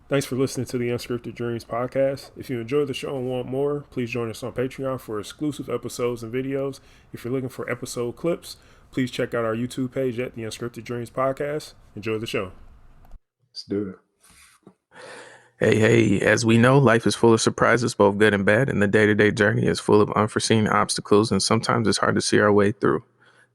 Thanks for listening to the Unscripted Dreams Podcast. If you enjoyed the show and want more, please join us on Patreon for exclusive episodes and videos. If you're looking for episode clips, please check out our YouTube page at the Unscripted Dreams Podcast. Enjoy the show. Let's do it. Hey, as we know, life is full of surprises, both good and bad, and the day-to-day journey is full of unforeseen obstacles, and sometimes it's hard to see our way through.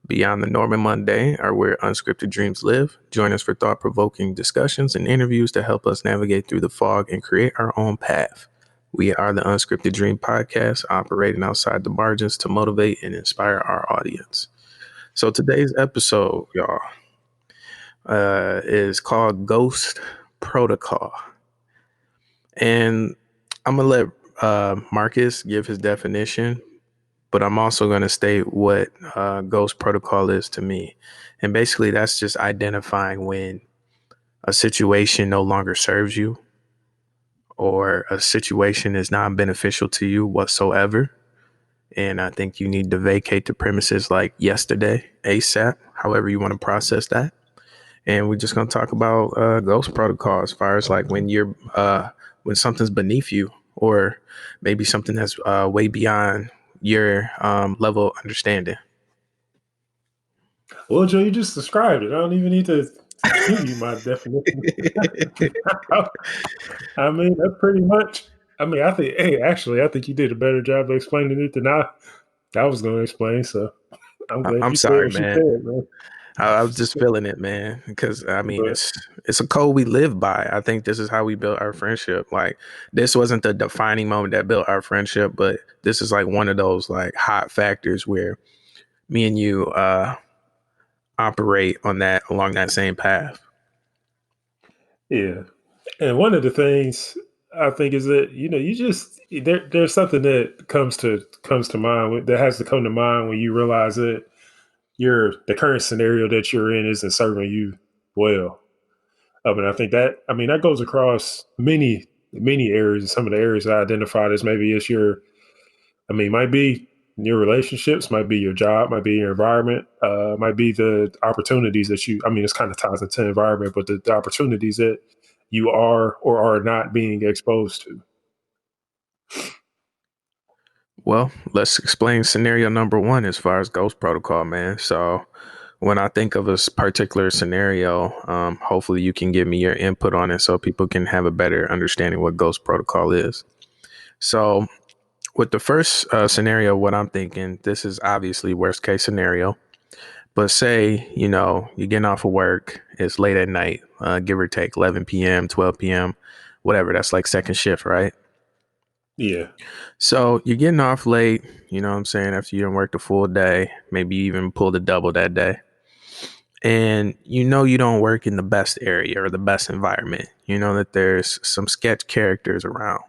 Beyond the norm and mundane are where unscripted dreams live. Join us for thought-provoking discussions and interviews to help us navigate through the fog and create our own path. We are the Unscripted Dream Podcast, operating outside the margins to motivate and inspire our audience. So today's episode, y'all, is called Ghost Protocol. And I'm going to let Marcus give his definition, but I'm also going to state what Ghost Protocol is to me. And basically, that's just identifying when a situation no longer serves you or a situation is not beneficial to you whatsoever. And I think you need to vacate the premises like yesterday, ASAP, however you want to process that. And we're just going to talk about Ghost Protocol as far as like when you're when something's beneath you, or maybe something that's way beyond your level of understanding. Well, Joe, you just described it. I don't even need to give you my definition. I mean, that's pretty much. I mean, I think you did a better job of explaining it than I was going to explain. So I'm glad I'm you sorry, said man. what you said, man. I was just feeling it, man, because I mean, it's a code we live by. I think this is how we built our friendship. Like, this wasn't the defining moment that built our friendship, but this is like one of those like hot factors where me and you operate along that same path. Yeah, and one of the things I think is that there's something that comes to mind that has to come to mind when you realize that the current scenario that you're in isn't serving you well. I think that goes across many areas. Some of the areas I identified as maybe it's might be your relationships, might be your job, might be your environment, might be the opportunities that it's kind of ties into environment, but the opportunities that you are or are not being exposed to. Well, let's explain scenario number one as far as Ghost Protocol, man. So when I think of a particular scenario, hopefully you can give me your input on it so people can have a better understanding what Ghost Protocol is. So with the first scenario, what I'm thinking, this is obviously worst case scenario. But say, you're getting off of work, it's late at night, give or take 11 p.m., 12 p.m., whatever. That's like second shift, right? Yeah. So you're getting off late, you know what I'm saying, after you done worked a full day, maybe you even pulled a double that day. And you don't work in the best area or the best environment. You know that there's some sketch characters around.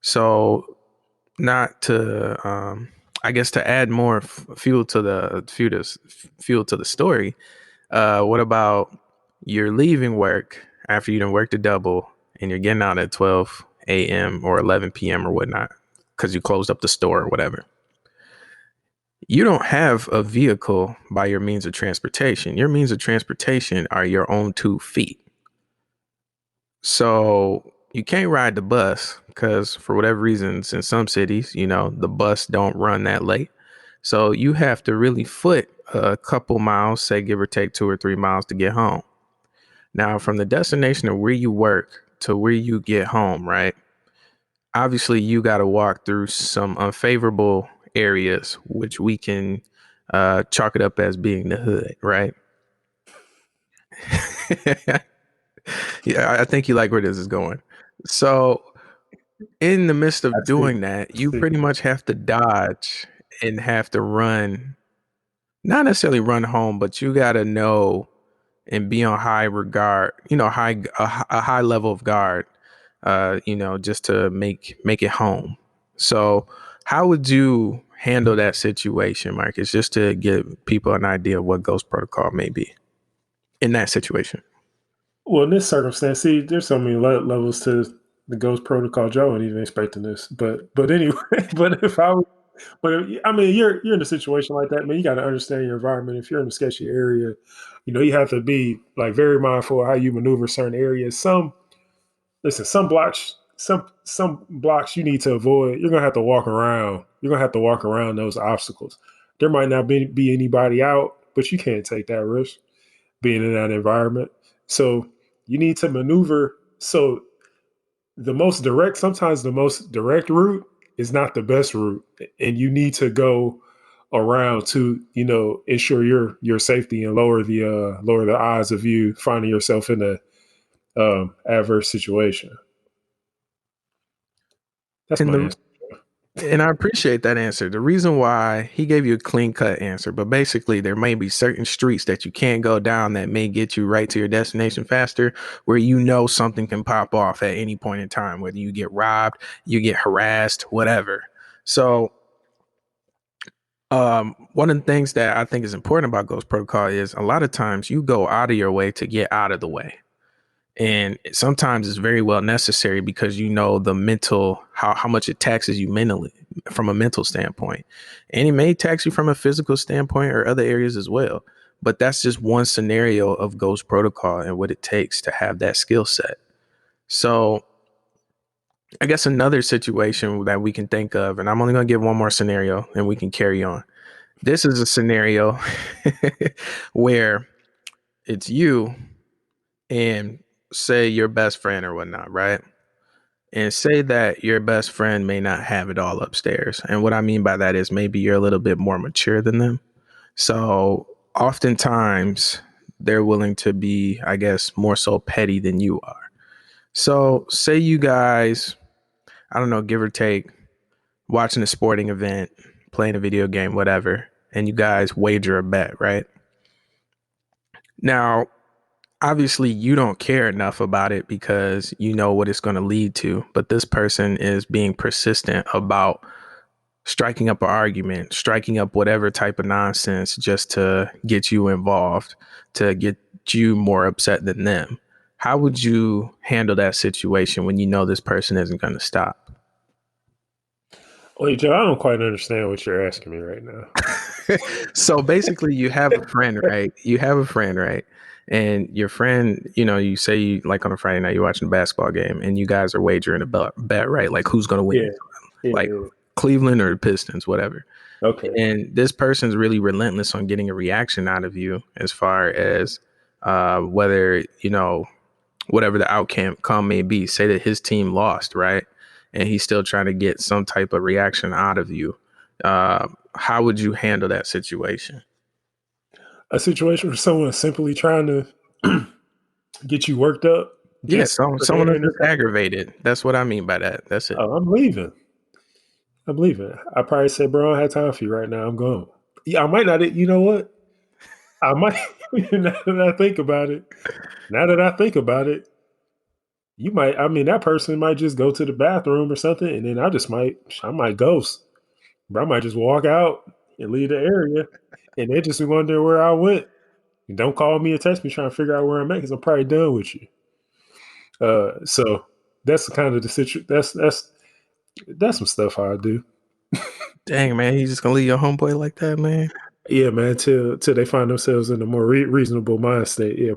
So not to, to add more fuel to the story, what about you're leaving work after you done worked a double and you're getting out at 12 a.m. or 11 p.m. or whatnot, because you closed up the store or whatever. You don't have a vehicle by your means of transportation. Your means of transportation are your own 2 feet. So you can't ride the bus because for whatever reasons in some cities, the bus don't run that late. So you have to really foot a couple miles, say give or take 2 or 3 miles to get home. Now, from the destination of where you work to where you get home, right? Obviously, you got to walk through some unfavorable areas, which we can chalk it up as being the hood, right? Yeah, I think you like where this is going. So in the midst of doing that, you pretty much have to dodge and have to run, not necessarily run home, but you got to know and be on high regard, a high level of guard, just to make it home. So how would you handle that situation, Marcus, just to give people an idea of what ghost protocol may be in that situation? Well, in this circumstance, see, there's so many levels to the ghost protocol. Joe wasn't even expecting this, but anyway, but if I was, I mean, you're in a situation like that, man. You got to understand your environment. If you're in a sketchy area, you have to be like very mindful of how you maneuver certain areas. Some blocks, some blocks you need to avoid. You're gonna have to walk around. You're gonna have to walk around those obstacles. There might not be anybody out, but you can't take that risk being in that environment. So you need to maneuver. So sometimes the most direct route is not the best route, and you need to go around to ensure your safety and lower the odds of you finding yourself in a adverse situation. That's And my the answer. And I appreciate that answer. The reason why he gave you a clean cut answer, but basically there may be certain streets that you can't go down that may get you right to your destination faster, where something can pop off at any point in time, whether you get robbed, you get harassed, whatever. So one of the things that I think is important about Ghost Protocol is a lot of times you go out of your way to get out of the way. And sometimes it's very well necessary because the mental, how much it taxes you mentally from a mental standpoint. And it may tax you from a physical standpoint or other areas as well. But that's just one scenario of Ghost Protocol and what it takes to have that skill set. So I guess another situation that we can think of, and I'm only going to give one more scenario and we can carry on. This is a scenario where it's you and say your best friend or whatnot, right? And say that your best friend may not have it all upstairs. And what I mean by that is maybe you're a little bit more mature than them. So oftentimes they're willing to be, I guess, more so petty than you are. So say you guys, I don't know, give or take, watching a sporting event, playing a video game, whatever, and you guys wager a bet, right? Now, obviously you don't care enough about it because you know what it's going to lead to, but this person is being persistent about striking up an argument, striking up whatever type of nonsense just to get you involved, to get you more upset than them. How would you handle that situation when you know this person isn't going to stop? Wait, Joe, I don't quite understand what you're asking me right now. So basically you have a friend, right? And your friend, you say you like on a Friday night, you're watching a basketball game and you guys are wagering a bet, right? Like who's going to win? Like Yeah. Cleveland or the Pistons, whatever. Okay. And this person's really relentless on getting a reaction out of you as far as whether, whatever the outcome may be. Say that his team lost, right? And he's still trying to get some type of reaction out of you. How would you handle that situation? A situation where someone's simply trying to get you worked up. Yeah, someone is just aggravated. That's what I mean by that. That's it. Oh, I'm leaving. I probably said, bro, I don't have time for you right now. I'm going. Yeah, I might not. You know what? I might. Now that I think about it, you might. I mean, that person might just go to the bathroom or something, and then I might ghost. But I might just walk out and leave the area, and they just wonder where I went. And don't call me or text me trying to figure out where I'm at because I'm probably done with you. So that's kind of the situation. That's some stuff I do. Dang, man, you just gonna leave your homeboy like that, man? Yeah, man. Till they find themselves in a more reasonable mind state. Yeah,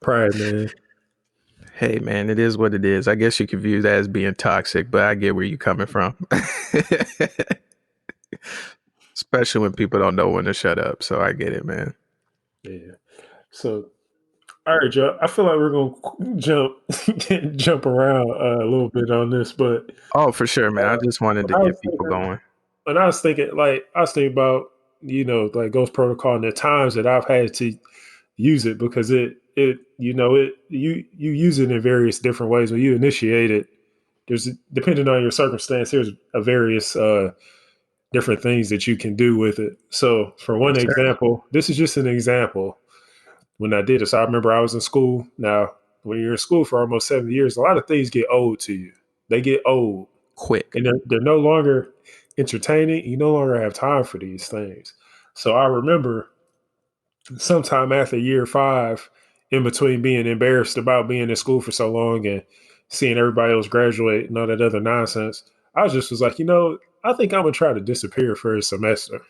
pride, man. Hey, man, it is what it is. I guess you could view that as being toxic, but I get where you're coming from. Especially when people don't know when to shut up. So I get it, man. Yeah. So, all right, Joe. I feel like we're gonna jump around a little bit on this, but for sure, man. I just wanted to get people going. And I was thinking about like Ghost Protocol and the times that I've had to use it because you use it in various different ways. When you initiate it, there's depending on your circumstance, there's a various different things that you can do with it. So for one example, this is just an example. when I did it. So I remember I was in school. Now, when you're in school for almost 7 years, a lot of things get old to you. They get old Quick. and they're no longer entertaining. You no longer have time for these things. So I remember sometime after year 5, in between being embarrassed about being in school for so long and seeing everybody else graduate and all that other nonsense, I just was like, I think I'm gonna try to disappear for a semester.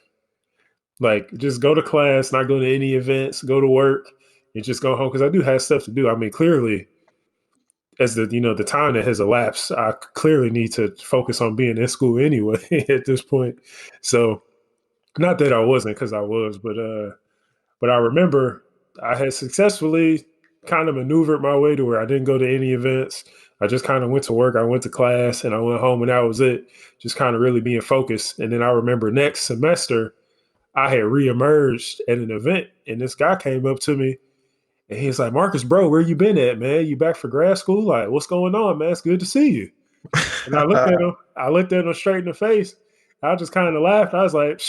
Like, just go to class, not go to any events, go to work, and just go home because I do have stuff to do. I mean, clearly, as the time that has elapsed, I clearly need to focus on being in school anyway at this point. So, not that I wasn't, because I was, but I remember I had successfully kind of maneuvered my way to where I didn't go to any events. I just kind of went to work. I went to class and I went home and that was it. Just kind of really being focused. And then I remember next semester, I had reemerged at an event and this guy came up to me and he's like, Marcus, bro, where you been at, man? You back for grad school? Like, what's going on, man? It's good to see you. And I looked at him straight in the face. I just kind of laughed. I was like,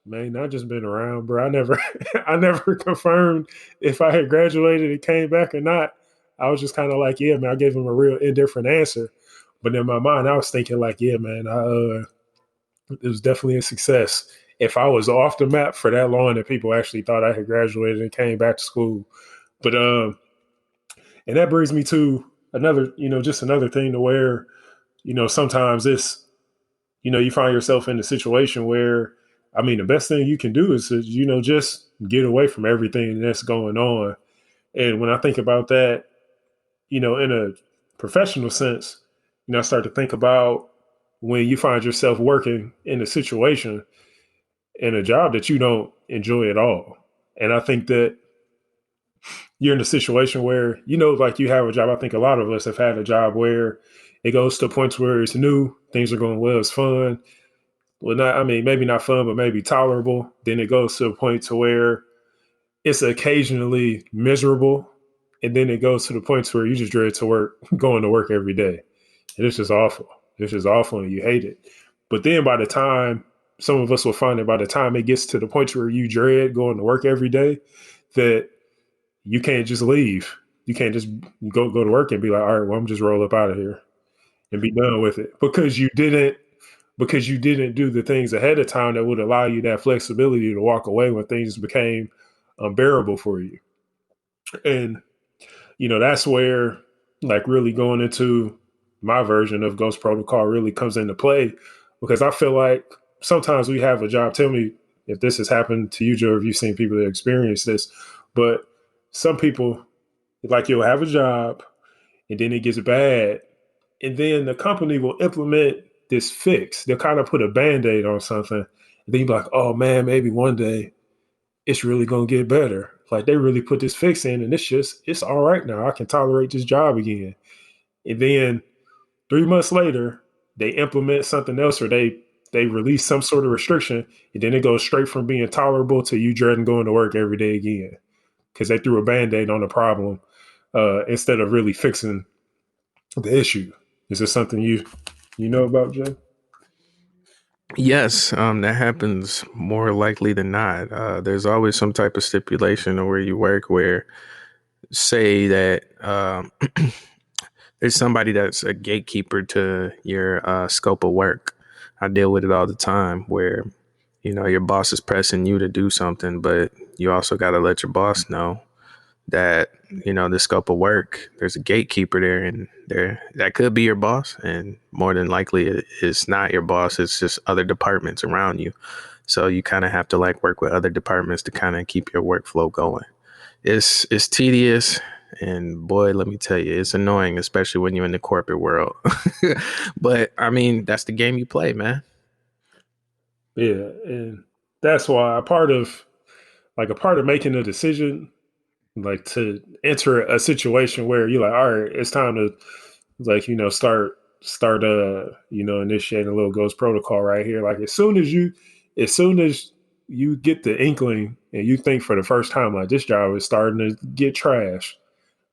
man, I just been around, bro. I never, I never confirmed if I had graduated and came back or not. I was just kind of like, yeah, man. I gave him a real indifferent answer, but in my mind, I was thinking like, yeah, man, it was definitely a success. If I was off the map for that long, and people actually thought I had graduated and came back to school, but and that brings me to another, just another thing to where, sometimes it's you find yourself in a situation where, I mean, the best thing you can do is to, just get away from everything that's going on. And when I think about that, in a professional sense, I start to think about when you find yourself working in a situation in a job that you don't enjoy at all. And I think that you're in a situation where, like you have a job. I think a lot of us have had a job where it goes to points where it's new, things are going well, it's fun. Well, not, I mean, maybe not fun, but maybe tolerable. Then it goes to a point to where it's occasionally miserable. And then it goes to the points where you just dread to work, going to work every day. And it's just awful. It's just awful and you hate it. But then by the time, some of us will find that by the time it gets to the point where you dread going to work every day, that you can't just leave. You can't just go to work and be like, all right, well, I'm just roll up out of here and be done with it because you didn't do the things ahead of time that would allow you that flexibility to walk away when things became unbearable for you. And, that's where like really going into my version of Ghost Protocol really comes into play, because I feel like sometimes we have a job. Tell me if this has happened to you, Joe, if you've seen people that experience this, but some people, like, you'll have a job and then it gets bad. And then the company will implement this fix. They'll kind of put a Band-Aid on something. And then you're like, oh man, maybe one day it's really going to get better. Like, they really put this fix in and it's all right now. I can tolerate this job again. And then 3 months later, they implement something else, or they release some sort of restriction. And then it goes straight from being tolerable to you dreading going to work every day again, because they threw a Band-Aid on the problem instead of really fixing the issue. Is this something you know about, Jay? Yes, that happens more likely than not. There's always some type of stipulation of where you work where, say that there's somebody that's a gatekeeper to your scope of work. I deal with it all the time where, your boss is pressing you to do something, but you also got to let your boss know that, the scope of work, there's a gatekeeper there, and that could be your boss. And more than likely it's not your boss. It's just other departments around you. So you kind of have to like work with other departments to kind of keep your workflow going. It's tedious. And boy, let me tell you, it's annoying, especially when you're in the corporate world. But I mean, that's the game you play, man. Yeah. And that's why a part of making a decision, like to enter a situation where you're like, all right, it's time to like, start initiating a little ghost protocol right here. Like as soon as you get the inkling and you think for the first time, like, this job is starting to get trash,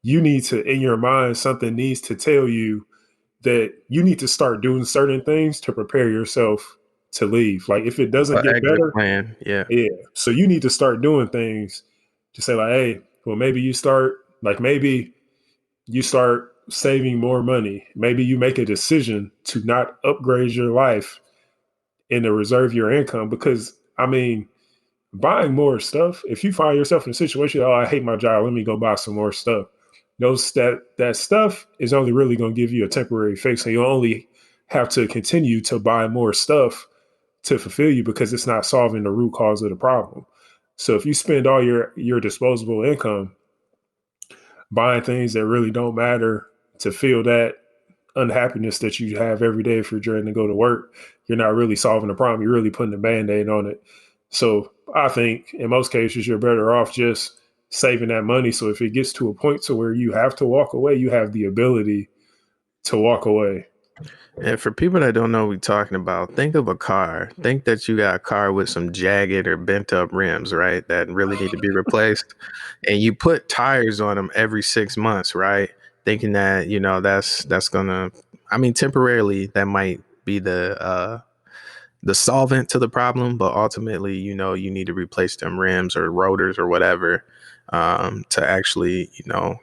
you need to, in your mind, something needs to tell you that you need to start doing certain things to prepare yourself to leave. Like if it doesn't get Exit better, plan. Yeah. yeah. So you need to start doing things to say like, hey, Well, maybe you start saving more money. Maybe you make a decision to not upgrade your life and to reserve your income because, I mean, buying more stuff, if you find yourself in a situation, oh, I hate my job, let me go buy some more stuff. That stuff is only really going to give you a temporary fix, and you'll only have to continue to buy more stuff to fulfill you because it's not solving the root cause of the problem. So if you spend all your disposable income buying things that really don't matter to feel that unhappiness that you have every day if you're trying to go to work, you're not really solving the problem. You're really putting a band-aid on it. So I think in most cases, you're better off just saving that money. So if it gets to a point to where you have to walk away, you have the ability to walk away. And for people that don't know what we're talking about, think of a car. Think that you got a car with some jagged or bent up rims, right? That really need to be replaced. And you put tires on them every 6 months, right? Thinking that, that's gonna, I mean, temporarily that might be the solvent to the problem, but ultimately, you need to replace them rims or rotors or whatever to actually,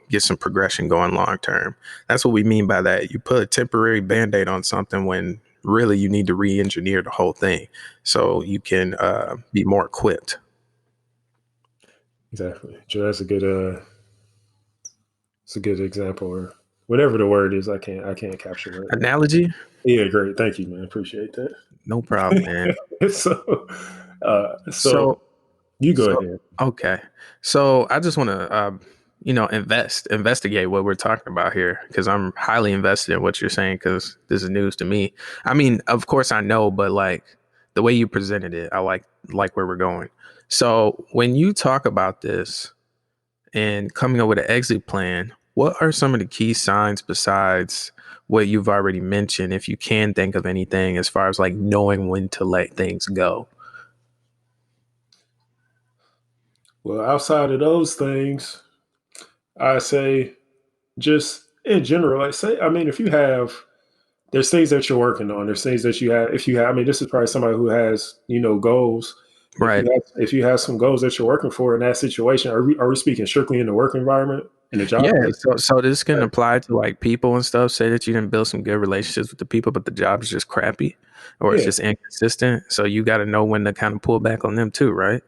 get some progression going long term. That's what we mean by that. You put a temporary band-aid on something when really you need to re-engineer the whole thing so you can be more equipped. Exactly. Joe, that's it's a good example or whatever the word is. I can't capture it. Analogy? Yeah, great. Thank you, man. Appreciate that. No problem, man. so, So, you go ahead. Okay. So I just want to, investigate what we're talking about here because I'm highly invested in what you're saying because this is news to me. I mean, of course I know, but like the way you presented it, I like where we're going. So when you talk about this and coming up with an exit plan, what are some of the key signs besides what you've already mentioned, if you can think of anything as far as like knowing when to let things go? Well, outside of those things, I say just in general, I mean, if you have, there's things that you're working on, there's things that if you have, I mean, this is probably somebody who has, goals. Right. If you have some goals that you're working for in that situation, are we speaking strictly in the work environment, in the job? Yeah, so this can Right. apply to like people and stuff. Say that you didn't build some good relationships with the people, but the job is just crappy or it's Yeah. just inconsistent. So you got to know when to kind of pull back on them too, right?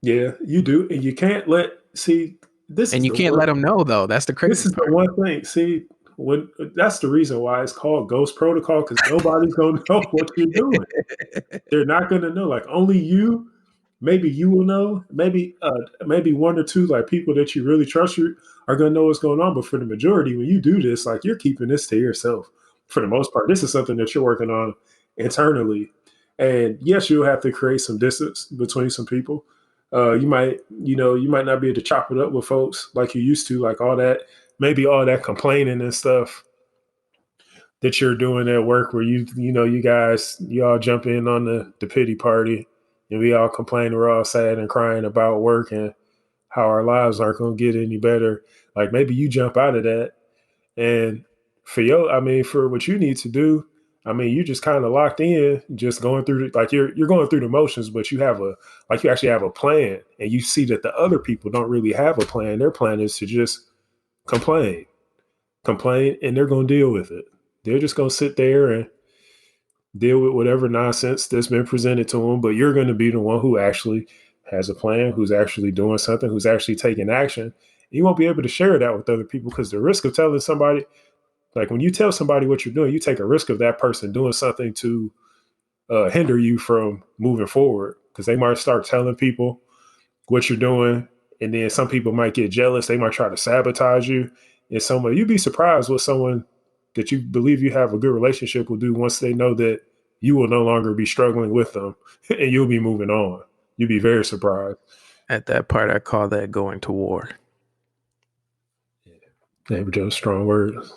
Yeah, you do. And you can't this And is you the can't let one, them know though. That's the this crazy is the part. one thing. See, when that's the reason why it's called ghost protocol, because nobody's gonna know what you're doing. They're not gonna know. Like only you, maybe you will know. Maybe one or two like people that you really trust you are gonna know what's going on. But for the majority, when you do this, like you're keeping this to yourself for the most part. This is something that you're working on internally. And yes, you'll have to create some distance between some people. You might not be able to chop it up with folks like you used to, like maybe all that complaining and stuff that you're doing at work where you all jump in on the pity party and we all complain, we're all sad and crying about work and how our lives aren't going to get any better. Like maybe you jump out of that and for what you need to do, I mean, you just kind of locked in, just going through like you're going through the motions, but you actually have a plan and you see that the other people don't really have a plan. Their plan is to just complain, and they're going to deal with it. They're just going to sit there and deal with whatever nonsense that's been presented to them. But you're going to be the one who actually has a plan, who's actually doing something, who's actually taking action. You won't be able to share that with other people because the risk of telling somebody, like when you tell somebody what you're doing, you take a risk of that person doing something to hinder you from moving forward because they might start telling people what you're doing. And then some people might get jealous. They might try to sabotage you. And you'd be surprised what someone that you believe you have a good relationship will do once they know that you will no longer be struggling with them and you'll be moving on. You'd be very surprised. At that part, I call that going to war. They were just strong words.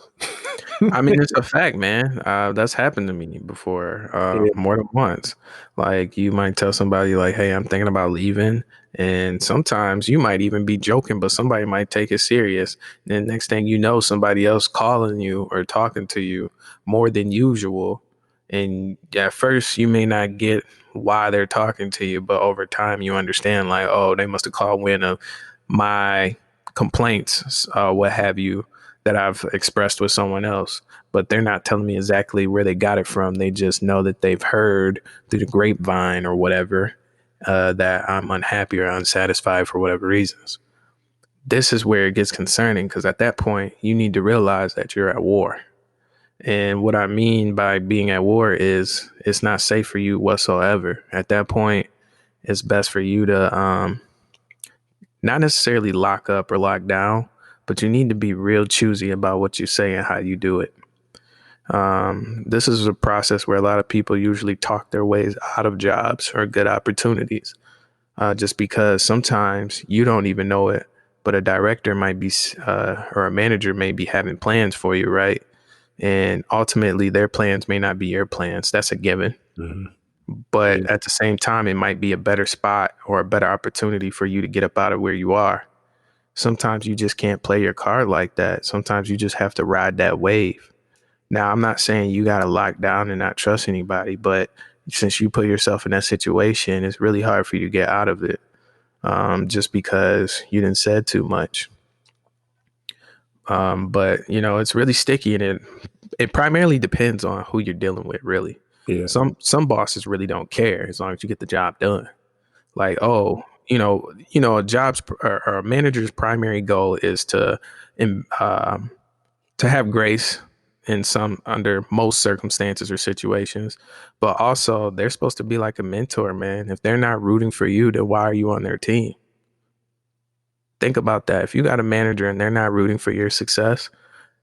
I mean, it's a fact, man. That's happened to me before, Yeah. more than once. Like, you might tell somebody, like, "Hey, I'm thinking about leaving," and sometimes you might even be joking, but somebody might take it serious. Then next thing you know, somebody else calling you or talking to you more than usual, and at first you may not get why they're talking to you, but over time you understand, like, oh, they must have caught wind of my complaints, what have you, that I've expressed with someone else, but they're not telling me exactly where they got it from. They just know that they've heard through the grapevine or whatever, that I'm unhappy or unsatisfied for whatever reasons. This is where it gets concerning, because at that point, you need to realize that you're at war. And what I mean by being at war is it's not safe for you whatsoever. At that point, it's best for you to not necessarily lock up or lock down, but you need to be real choosy about what you say and how you do it. This is a process where a lot of people usually talk their ways out of jobs or good opportunities, just because sometimes you don't even know it, but a director might be, or a manager may be having plans for you, right? And ultimately, their plans may not be your plans. That's a given. Mm-hmm. But Yeah. at the same time, it might be a better spot or a better opportunity for you to get up out of where you are. Sometimes you just can't play your card like that. Sometimes you just have to ride that wave. Now, I'm not saying you got to lock down and not trust anybody, but since you put yourself in that situation, it's really hard for you to get out of it, just because you didn't said too much. But it's really sticky, and it primarily depends on who you're dealing with, really. Yeah. Some bosses really don't care as long as you get the job done. Like, a job's or a manager's primary goal is to have grace in under most circumstances or situations, but also they're supposed to be like a mentor, man. If they're not rooting for you, then why are you on their team? Think about that. If you got a manager and they're not rooting for your success,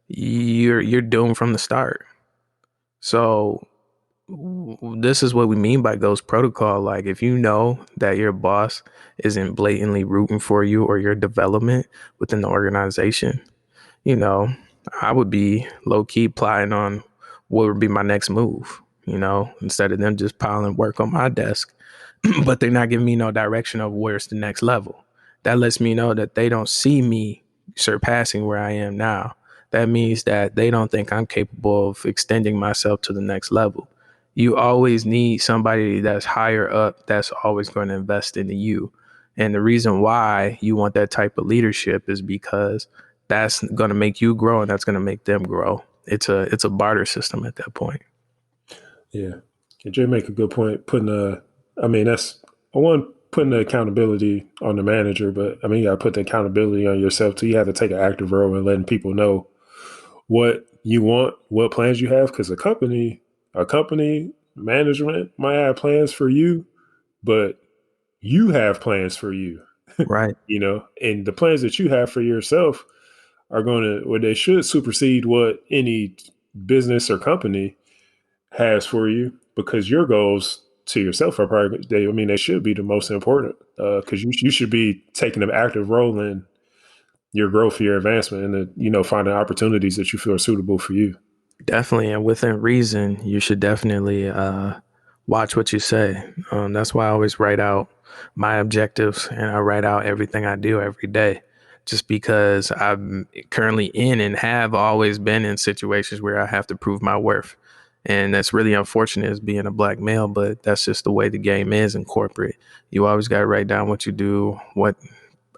you're doomed from the start. So this is what we mean by ghost protocol. Like, if you know that your boss isn't blatantly rooting for you or your development within the organization, I would be low key plotting on what would be my next move, instead of them just piling work on my desk, but they're not giving me no direction of where's the next level. That lets me know that they don't see me surpassing where I am now. That means that they don't think I'm capable of extending myself to the next level. You always need somebody that's higher up that's always going to invest into you. And the reason why you want that type of leadership is because that's going to make you grow and that's going to make them grow. It's a barter system at that point. Yeah. And Jay make a good point. That's one, putting the accountability on the manager, but you got to put the accountability on yourself too. You have to take an active role in letting people know what you want, what plans you have, because a company management might have plans for you, but you have plans for you. Right. And the plans that you have for yourself they should supersede what any business or company has for you, because your goals to yourself are probably, they should be the most important, because you should be taking an active role in your growth, your advancement, and finding opportunities that you feel are suitable for you. Definitely. And within reason, you should definitely watch what you say. That's why I always write out my objectives and I write out everything I do every day, just because I'm currently in and have always been in situations where I have to prove my worth. And that's really unfortunate as being a black male, but that's just the way the game is in corporate. You always got to write down what you do,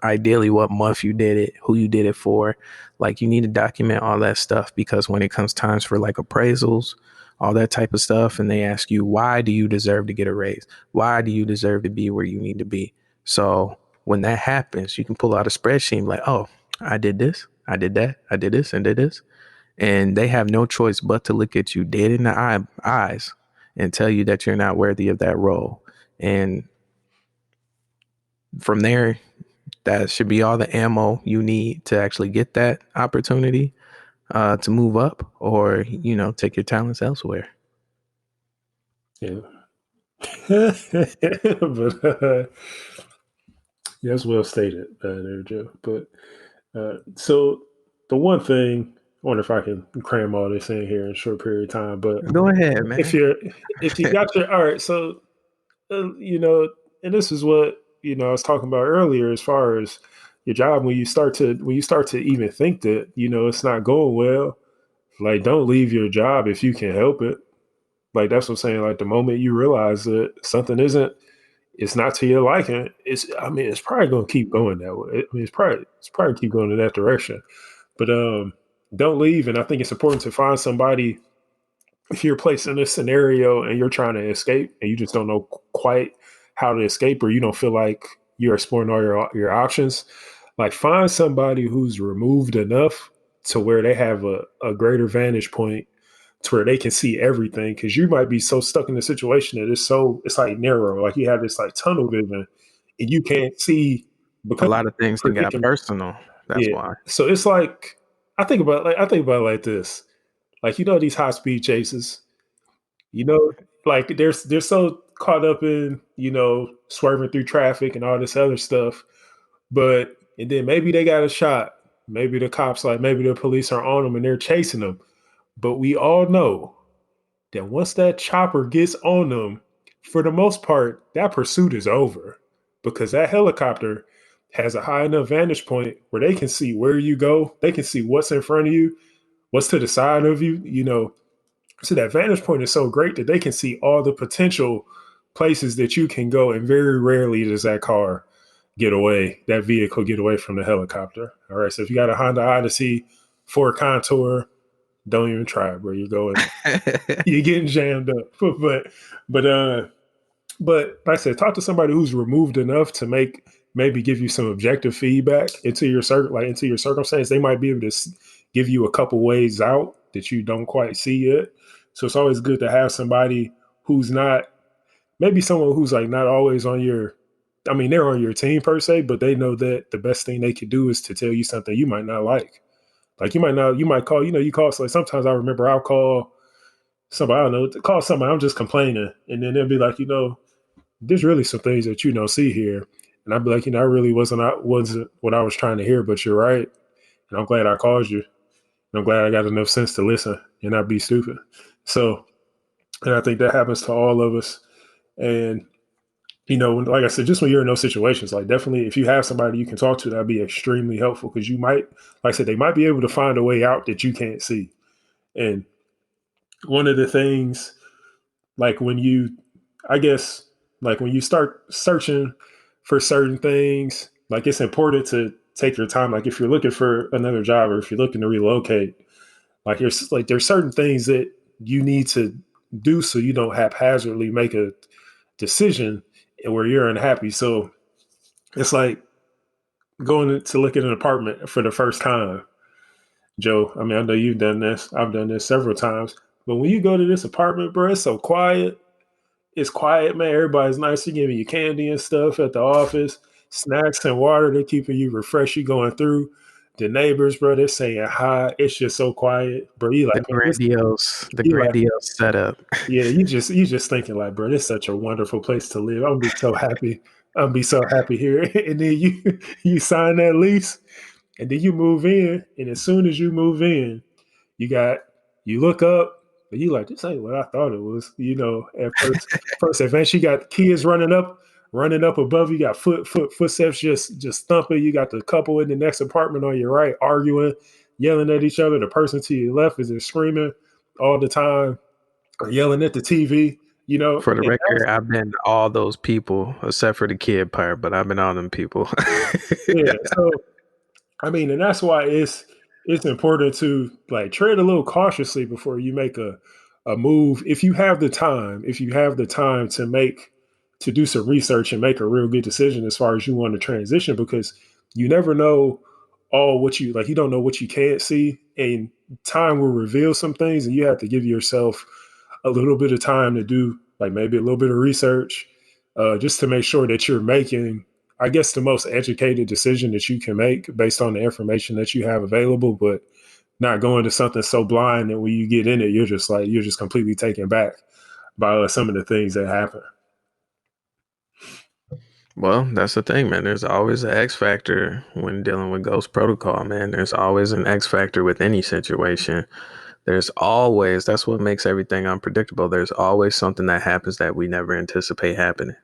ideally what month you did it, who you did it for. Like, you need to document all that stuff, because when it comes times for like appraisals, all that type of stuff, and they ask you, why do you deserve to get a raise? Why do you deserve to be where you need to be? So when that happens, you can pull out a spreadsheet like, oh, I did this, I did that, I did this and did this. And they have no choice but to look at you dead in the eyes and tell you that you're not worthy of that role. And from there, that should be all the ammo you need to actually get that opportunity, to move up, or take your talents elsewhere. Yeah. But that's well stated, there, Joe. But so the one thing, I wonder if I can cram all this in here in a short period of time. But Go ahead, if man. you got your, all right, so and this is what I was talking about earlier, as far as your job, when you start to even think that it's not going well, like, don't leave your job if you can help it. Like, that's what I'm saying. Like, the moment you realize that something isn't it's not to your liking, it's probably gonna keep going that way. It's probably keep going in that direction. But don't leave. And I think it's important to find somebody if you're placed in a scenario and you're trying to escape and you just don't know quite how to escape, or you don't feel like you're exploring all your options. Like, find somebody who's removed enough to where they have a greater vantage point to where they can see everything, because you might be so stuck in the situation that it's like narrow, like you have this like tunnel vision and you can't see A because lot of things can get predicament. personal. That's Yeah. why. So it's like I think about it like this. Like, these high speed chases, you know, like they're so caught up in, swerving through traffic and all this other stuff. But and then maybe they got a shot. Maybe the cops, like maybe the police are on them and they're chasing them. But we all know that once that chopper gets on them, for the most part, that pursuit is over, because that helicopter has a high enough vantage point where they can see where you go. They can see what's in front of you, what's to the side of you, So that vantage point is so great that they can see all the potential places that you can go. And very rarely does that vehicle get away from the helicopter. All right. So if you got a Honda Odyssey, Ford Contour, don't even try it, bro. You're getting jammed up. But like I said, talk to somebody who's removed enough to maybe give you some objective feedback into your circumstance. They might be able to give you a couple ways out that you don't quite see yet. So it's always good to have somebody who's not, maybe someone who's like not always they're on your team per se, but they know that the best thing they could do is to tell you something you might not like. Like, you might call, you call, so like sometimes I remember I'll call somebody, I don't know, call somebody, I'm just complaining. And then they'll be like, there's really some things that you don't see here. And I'd be like, I really wasn't what I was trying to hear, but you're right. And I'm glad I called you. And I'm glad I got enough sense to listen and not be stupid. So, and I think that happens to all of us. And, like I said, just when you're in those situations, like definitely if you have somebody you can talk to, that'd be extremely helpful, because you might, like I said, they might be able to find a way out that you can't see. And one of the things, like when you, I guess, like when you start searching for certain things, like it's important to take your time. Like if you're looking for another job or if you're looking to relocate, there's certain things that you need to do so you don't haphazardly make a decision and where you're unhappy. So it's like going to look at an apartment for the first time, Joe. I mean, I know you've done this. I've done this several times. But when you go to this apartment, bro, it's so quiet. It's quiet, man. Everybody's nice. They're giving you candy and stuff at the office, snacks and water. They're keeping you refreshed. You going through the neighbors, bro. They're saying hi. It's just so quiet, bro. You The like, man, the you like, grandiose setup. yeah. You just thinking like, bro, this is such a wonderful place to live. I'm gonna be so happy. I'm gonna be so happy here. And then you sign that lease, and then you move in. And as soon as you move in, you got you look up and you like, this ain't what I thought it was. At first advance, you got kids running up above you. Got footsteps just thumping. You got the couple in the next apartment on your right arguing, yelling at each other. The person to your left is just screaming all the time or yelling at the TV. For the And record, I've been all those people except for the kid part, but I've been all them people. yeah, so I mean, and that's why it's important to like tread a little cautiously before you make a move. If you have the time to do some research and make a real good decision as far as you want to transition, because you never know all what you like. You don't know what you can't see, and time will reveal some things, and you have to give yourself a little bit of time to do like maybe a little bit of research, just to make sure that you're making, I guess, the most educated decision that you can make based on the information that you have available, but not going to something so blind that when you get in it, you're just completely taken back by some of the things that happen. Well, that's the thing, man. There's always an X factor when dealing with Ghost Protocol, man. There's always an X factor with any situation. That's what makes everything unpredictable. There's always something that happens that we never anticipate happening.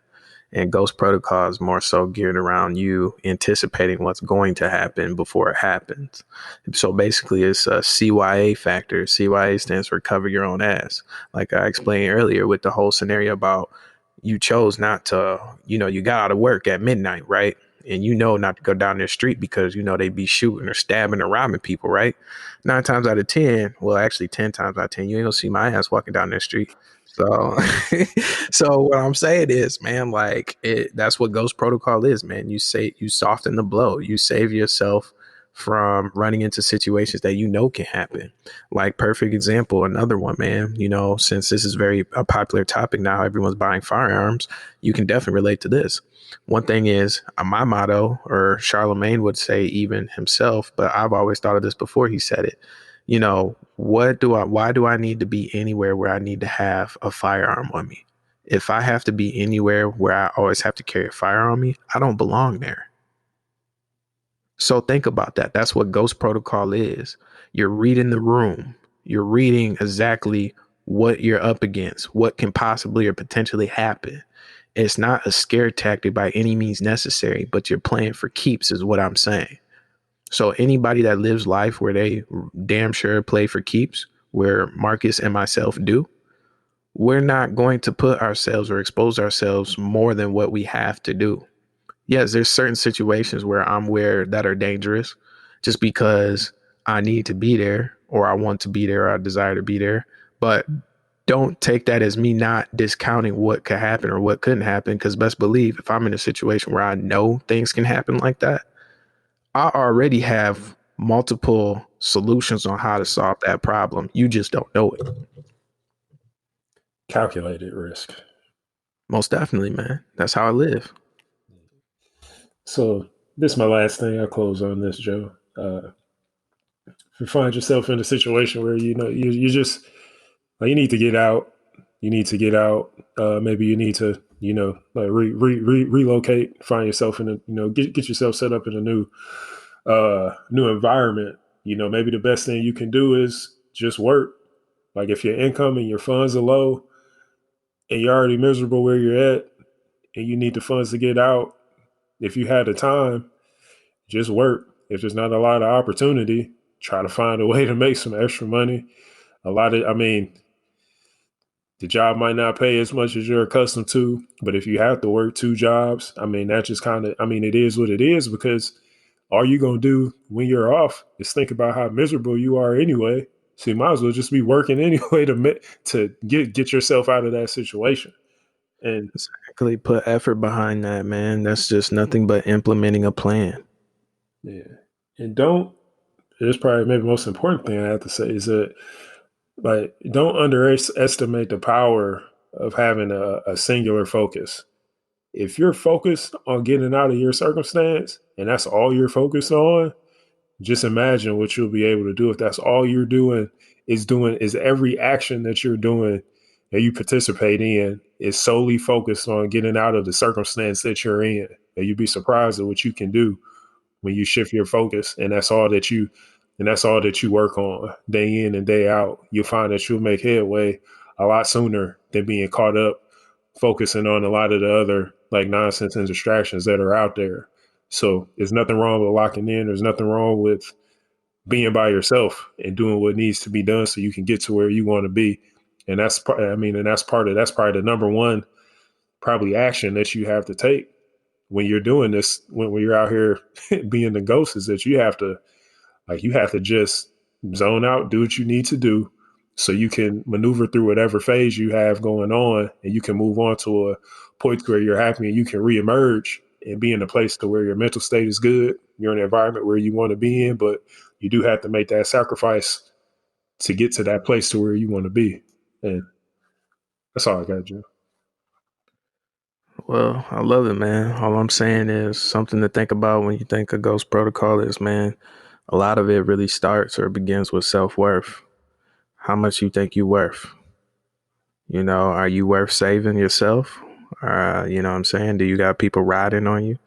And Ghost Protocol is more so geared around you anticipating what's going to happen before it happens. So basically, it's a CYA factor. CYA stands for cover your own ass. Like I explained earlier with the whole scenario about you chose not to, you got out of work at midnight, right? And not to go down their street because they'd be shooting or stabbing or robbing people, right? 9 times out of 10, well, actually 10 times out of 10, you ain't gonna see my ass walking down their street. So, so what I'm saying is, man, like that's what Ghost Protocol is, man. You soften the blow, you save yourself from running into situations that can happen. Like, perfect example, another one, man, since this is a popular topic now, everyone's buying firearms, you can definitely relate to this. One thing is my motto, or Charlemagne would say even himself, but I've always thought of this before he said it. Why do I need to be anywhere where I need to have a firearm on me? If I have to be anywhere where I always have to carry a firearm on me, I don't belong there. So think about that. That's what Ghost Protocol is. You're reading the room. You're reading exactly what you're up against, what can possibly or potentially happen. It's not a scare tactic by any means necessary, but you're playing for keeps is what I'm saying. So anybody that lives life where they damn sure play for keeps, where Marcus and myself do, we're not going to put ourselves or expose ourselves more than what we have to do. Yes, there's certain situations where I'm aware that are dangerous just because I need to be there, or I want to be there, or I desire to be there. But don't take that as me not discounting what could happen or what couldn't happen, because best believe if I'm in a situation where I know things can happen like that, I already have multiple solutions on how to solve that problem. You just don't know it. Calculated risk. Most definitely, man. That's how I live. So this is my last thing. I'll close on this, Joe. If you find yourself in a situation where you just like, you need to get out, you need to get out. Maybe you need to like relocate. Find yourself in a get yourself set up in a new environment. Maybe the best thing you can do is just work. Like, if your income and your funds are low and you're already miserable where you're at and you need the funds to get out, if you had the time, just work. If there's not a lot of opportunity, try to find a way to make some extra money. The job might not pay as much as you're accustomed to, but if you have to work 2 jobs, that just it is what it is, because all you're going to do when you're off is think about how miserable you are anyway. So you might as well just be working anyway to get yourself out of that situation. And Exactly. Put effort behind that, man. That's just nothing but implementing a plan. yeah, and it's probably maybe the most important thing I have to say is that, like, don't underestimate the power of having a singular focus. If you're focused on getting out of your circumstance and that's all you're focused on, just imagine what you'll be able to do if that's all you're doing is every action that you're doing that you participate in is solely focused on getting out of the circumstance that you're in. And you'd be surprised at what you can do when you shift your focus, and that's all that you work on day in and day out. You'll find that you'll make headway a lot sooner than being caught up focusing on a lot of the other like nonsense and distractions that are out there. So there's nothing wrong with locking in. There's nothing wrong with being by yourself and doing what needs to be done so you can get to where you want to be. And that's that's probably the number one probably action that you have to take when you're doing this, when you're out here being the ghost, is that you have to just zone out, do what you need to do so you can maneuver through whatever phase you have going on, and you can move on to a point where you're happy and you can reemerge and be in a place to where your mental state is good. You're in an environment where you want to be in, but you do have to make that sacrifice to get to that place to where you want to be. And that's all I got, Joe. Well, I love it, man. All I'm saying is something to think about when you think of Ghost Protocol is, man, a lot of it really starts or begins with self-worth. How much you think you worth? Are you worth saving yourself? You know what I'm saying? Do you got people riding on you?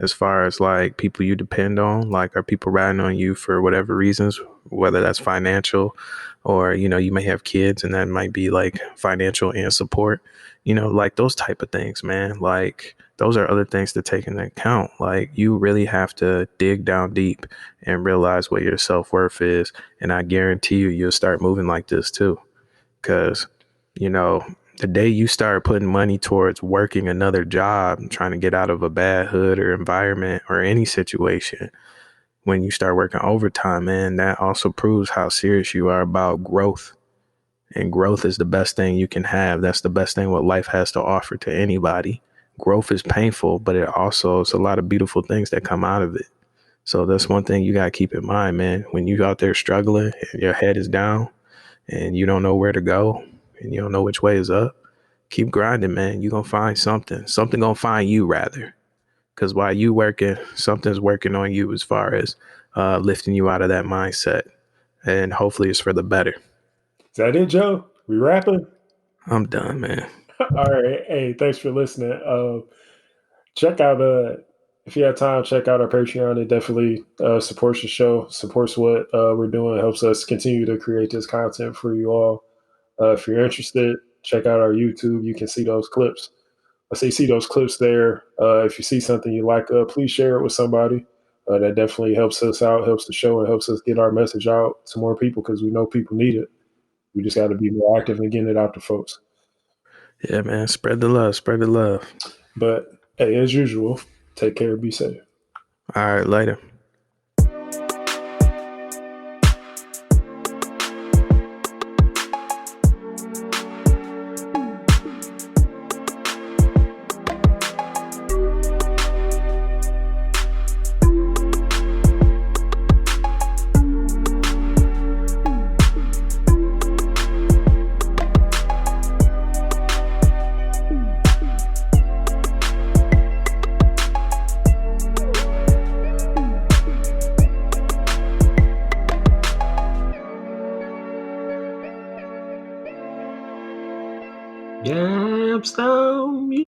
As far as like people you depend on, like, are people riding on you for whatever reasons, whether that's financial or, you may have kids and that might be like financial and support, like those type of things, man. Like, those are other things to take into account. Like, you really have to dig down deep and realize what your self-worth is. And I guarantee you'll start moving like this too. Cause, you know, The day you start putting money towards working another job, trying to get out of a bad hood or environment or any situation, when you start working overtime, man, that also proves how serious you are about growth. And growth is the best thing you can have. That's the best thing what life has to offer to anybody. Growth is painful, but it also is a lot of beautiful things that come out of it. So that's one thing you got to keep in mind, man. When you out there struggling and your head is down and you don't know where to go and you don't know which way is up, keep grinding, man. You're going to find something. Something going to find you, rather. Because while you working, something's working on you as far as lifting you out of that mindset. And hopefully it's for the better. Is that it, Joe? We wrapping? I'm done, man. All right. Hey, thanks for listening. Check out if you have time, check out our Patreon. It definitely supports the show, supports what we're doing, helps us continue to create this content for you all. If you're interested, check out our YouTube. You can see those clips. See those clips there. If you see something you like, please share it with somebody. That definitely helps us out, helps the show, and helps us get our message out to more people because we know people need it. We just got to be more active in getting it out to folks. Yeah, man. Spread the love. Spread the love. But hey, as usual, take care. Be safe. All right. Later. Gapstone